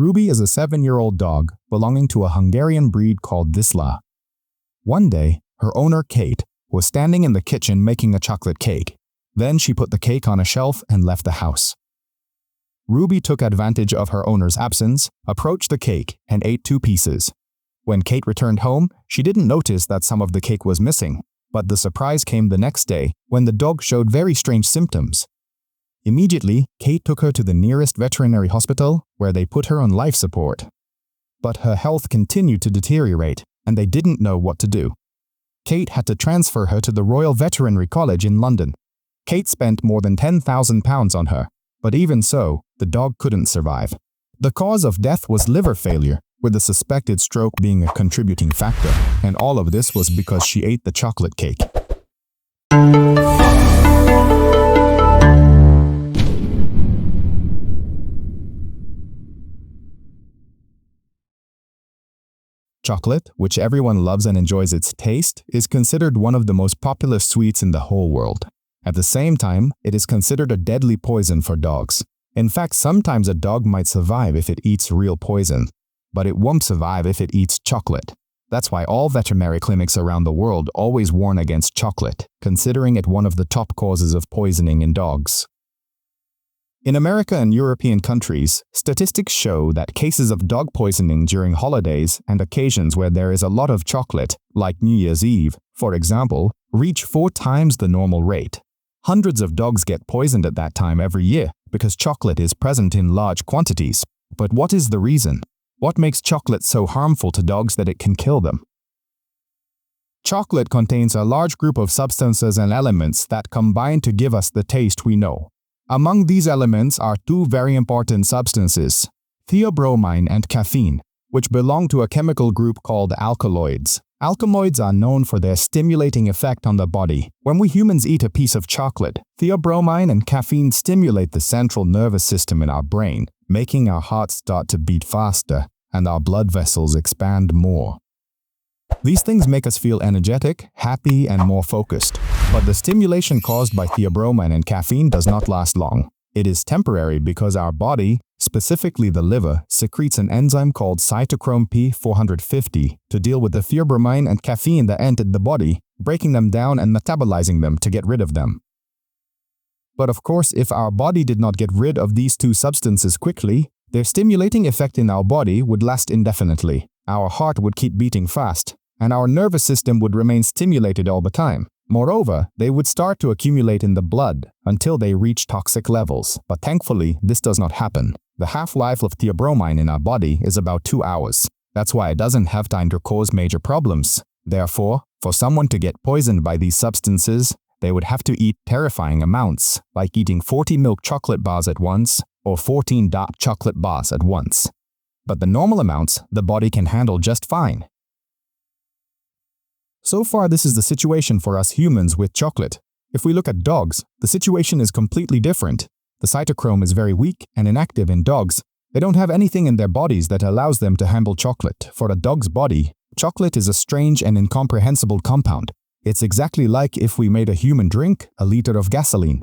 Ruby is a 7-year-old dog belonging to a Hungarian breed called Visla. One day, her owner, Kate, was standing in the kitchen making a chocolate cake. Then she put the cake on a shelf and left the house. Ruby took advantage of her owner's absence, approached the cake, and ate 2 pieces. When Kate returned home, she didn't notice that some of the cake was missing, but the surprise came the next day when the dog showed very strange symptoms. Immediately, Kate took her to the nearest veterinary hospital, where they put her on life support. But her health continued to deteriorate, and they didn't know what to do. Kate had to transfer her to the Royal Veterinary College in London. Kate spent more than £10,000 on her, but even so, the dog couldn't survive. The cause of death was liver failure, with the suspected stroke being a contributing factor, and all of this was because she ate the chocolate cake. Chocolate, which everyone loves and enjoys its taste, is considered one of the most popular sweets in the whole world. At the same time, it is considered a deadly poison for dogs. In fact, sometimes a dog might survive if it eats real poison, but it won't survive if it eats chocolate. That's why all veterinary clinics around the world always warn against chocolate, considering it one of the top causes of poisoning in dogs. In America and European countries, statistics show that cases of dog poisoning during holidays and occasions where there is a lot of chocolate, like New Year's Eve, for example, reach 4 times the normal rate. Hundreds of dogs get poisoned at that time every year because chocolate is present in large quantities. But what is the reason? What makes chocolate so harmful to dogs that it can kill them? Chocolate contains a large group of substances and elements that combine to give us the taste we know. Among these elements are 2 very important substances, theobromine and caffeine, which belong to a chemical group called alkaloids. Alkaloids are known for their stimulating effect on the body. When we humans eat a piece of chocolate, theobromine and caffeine stimulate the central nervous system in our brain, making our hearts start to beat faster and our blood vessels expand more. These things make us feel energetic, happy, and more focused. But the stimulation caused by theobromine and caffeine does not last long. It is temporary because our body, specifically the liver, secretes an enzyme called cytochrome P450 to deal with the theobromine and caffeine that entered the body, breaking them down and metabolizing them to get rid of them. But of course, if our body did not get rid of these 2 substances quickly, their stimulating effect in our body would last indefinitely. Our heart would keep beating fast, and our nervous system would remain stimulated all the time. Moreover, they would start to accumulate in the blood until they reach toxic levels. But thankfully, this does not happen. The half-life of theobromine in our body is about 2 hours. That's why it doesn't have time to cause major problems. Therefore, for someone to get poisoned by these substances, they would have to eat terrifying amounts, like eating 40 milk chocolate bars at once or 14 dark chocolate bars at once. But the normal amounts, the body can handle just fine. So far, this is the situation for us humans with chocolate. If we look at dogs, the situation is completely different. The cytochrome is very weak and inactive in dogs. They don't have anything in their bodies that allows them to handle chocolate. For a dog's body, chocolate is a strange and incomprehensible compound. It's exactly like if we made a human drink a liter of gasoline.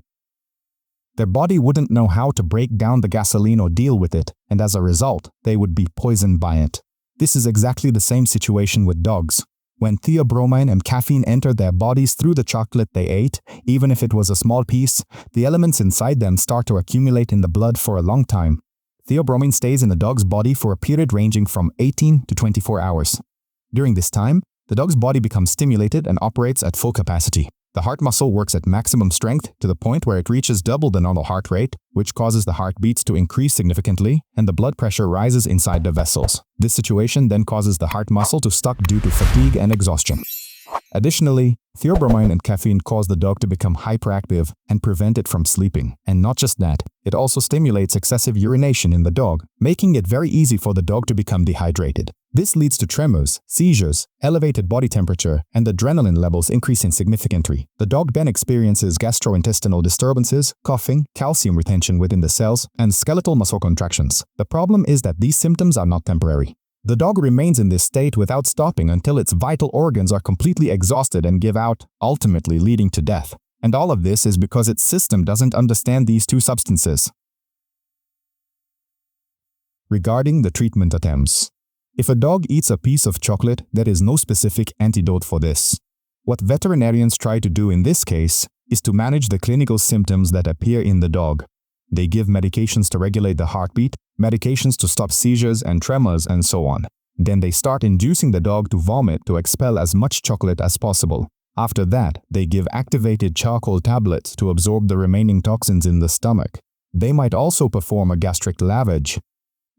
Their body wouldn't know how to break down the gasoline or deal with it, and as a result, they would be poisoned by it. This is exactly the same situation with dogs. When theobromine and caffeine enter their bodies through the chocolate they ate, even if it was a small piece, the elements inside them start to accumulate in the blood for a long time. Theobromine stays in the dog's body for a period ranging from 18 to 24 hours. During this time, the dog's body becomes stimulated and operates at full capacity. The heart muscle works at maximum strength to the point where it reaches double the normal heart rate, which causes the heartbeats to increase significantly, and the blood pressure rises inside the vessels. This situation then causes the heart muscle to stuck due to fatigue and exhaustion. Additionally, theobromine and caffeine cause the dog to become hyperactive and prevent it from sleeping. And not just that, it also stimulates excessive urination in the dog, making it very easy for the dog to become dehydrated. This leads to tremors, seizures, elevated body temperature, and adrenaline levels increasing significantly. The dog then experiences gastrointestinal disturbances, coughing, calcium retention within the cells, and skeletal muscle contractions. The problem is that these symptoms are not temporary. The dog remains in this state without stopping until its vital organs are completely exhausted and give out, ultimately leading to death. And all of this is because its system doesn't understand these 2 substances. Regarding the treatment attempts, if a dog eats a piece of chocolate, there is no specific antidote for this. What veterinarians try to do in this case is to manage the clinical symptoms that appear in the dog. They give medications to regulate the heartbeat, medications to stop seizures and tremors, and so on. Then they start inducing the dog to vomit to expel as much chocolate as possible. After that, they give activated charcoal tablets to absorb the remaining toxins in the stomach. They might also perform a gastric lavage.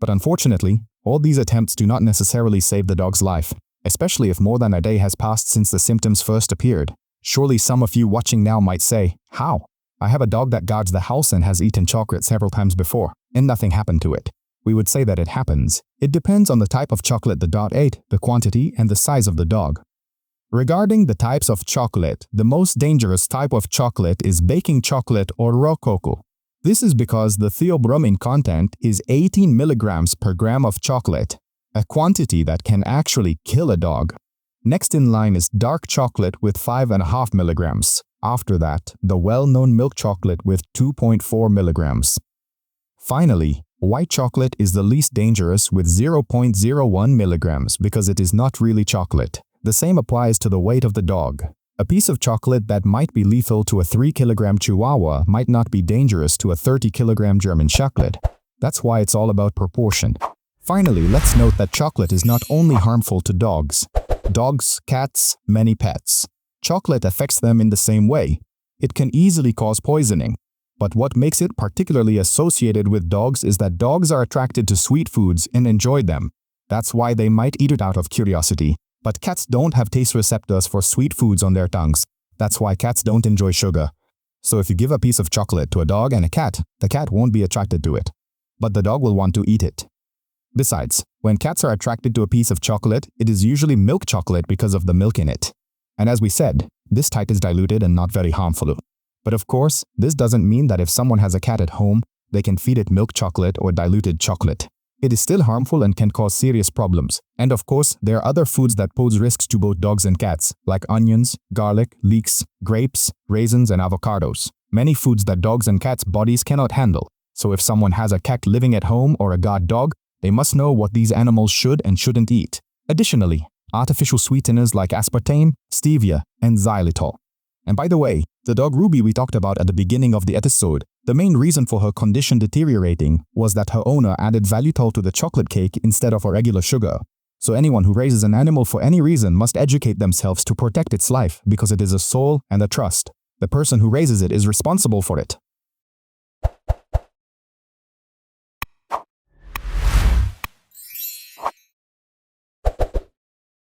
But unfortunately, all these attempts do not necessarily save the dog's life, especially if more than a day has passed since the symptoms first appeared. Surely some of you watching now might say, "How? I have a dog that guards the house and has eaten chocolate several times before, and nothing happened to it." We would say that it happens. It depends on the type of chocolate the dog ate, the quantity, and the size of the dog. Regarding the types of chocolate, the most dangerous type of chocolate is baking chocolate or raw cocoa. This is because the theobromine content is 18 milligrams per gram of chocolate, a quantity that can actually kill a dog. Next in line is dark chocolate with 5.5 milligrams. After that, the well-known milk chocolate with 2.4 milligrams. Finally, white chocolate is the least dangerous with 0.01 milligrams because it is not really chocolate. The same applies to the weight of the dog. A piece of chocolate that might be lethal to a 3-kilogram Chihuahua might not be dangerous to a 30-kilogram German Shepherd. That's why it's all about proportion. Finally, let's note that chocolate is not only harmful to dogs. Dogs, cats, many pets. Chocolate affects them in the same way. It can easily cause poisoning. But what makes it particularly associated with dogs is that dogs are attracted to sweet foods and enjoy them. That's why they might eat it out of curiosity. But cats don't have taste receptors for sweet foods on their tongues. That's why cats don't enjoy sugar. So if you give a piece of chocolate to a dog and a cat, the cat won't be attracted to it. But the dog will want to eat it. Besides, when cats are attracted to a piece of chocolate, it is usually milk chocolate because of the milk in it. And as we said, this type is diluted and not very harmful. But of course, this doesn't mean that if someone has a cat at home, they can feed it milk chocolate or diluted chocolate. It is still harmful and can cause serious problems. And of course, there are other foods that pose risks to both dogs and cats, like onions, garlic, leeks, grapes, raisins, and avocados. Many foods that dogs and cats' bodies cannot handle. So if someone has a cat living at home or a guard dog, they must know what these animals should and shouldn't eat. Additionally, artificial sweeteners like aspartame, stevia, and xylitol. And by the way, the dog Ruby we talked about at the beginning of the episode, the main reason for her condition deteriorating was that her owner added xylitol to the chocolate cake instead of a regular sugar. So anyone who raises an animal for any reason must educate themselves to protect its life because it is a soul and a trust. The person who raises it is responsible for it.